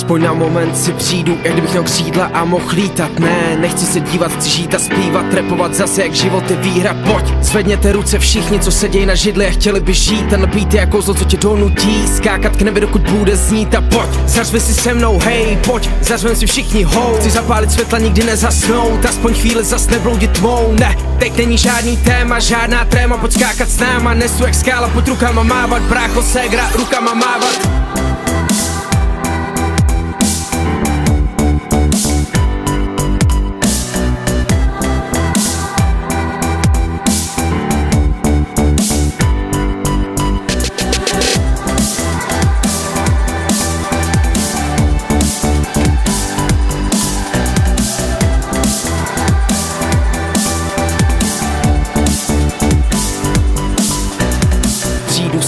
Aspoň na moment si přijdu, jak kdybych měl křídla a mohl lítat. Ne, nechci se dívat, chci žít a zpívat, rapovat zase jak život je výhra. Pojď, zvedněte ruce všichni, co sedějí na židli a chtěli by žít. Ten beat je jako zlo, co tě donutí skákat k nebi, dokud bude znít. A pojď, zařvi si se mnou, hej, pojď, zařvem si všichni, ho. Chci zapálit světla, nikdy nezasnout, aspoň chvíli zas nebloudit tmou. Ne, teď není žádný téma, žádná tréma, pojď skákat s náma. Nesu jak skála, pojď rukama mávat, brácho, ségra, rukama mávat.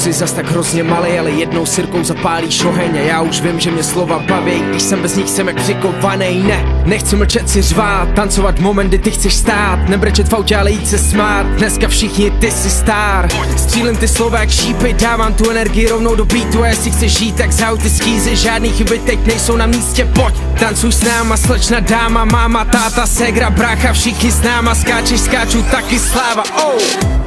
Jsi zas tak hrozně malej, ale jednou sirkou zapálíš oheň a já už vím, že mě slova baví, když jsem bez nich jsem jak přikovanej. Ne, nechci mlčet si řvát, tancovat moment, kdy ty chceš stát, nebrečet v autě, ale jít se smát. Dneska všichni ty jsi star, střílím ty slova jak šípy, dávám tu energii rovnou do beatu a jestli chceš žít, tak zahoj ty skízy, žádný chyby teď nejsou na místě. Pojď, tancuj s náma, slečna, dáma, máma, táta, ségra, brácha, všichni s náma, skáčeš, skáču, taky sláva, oh.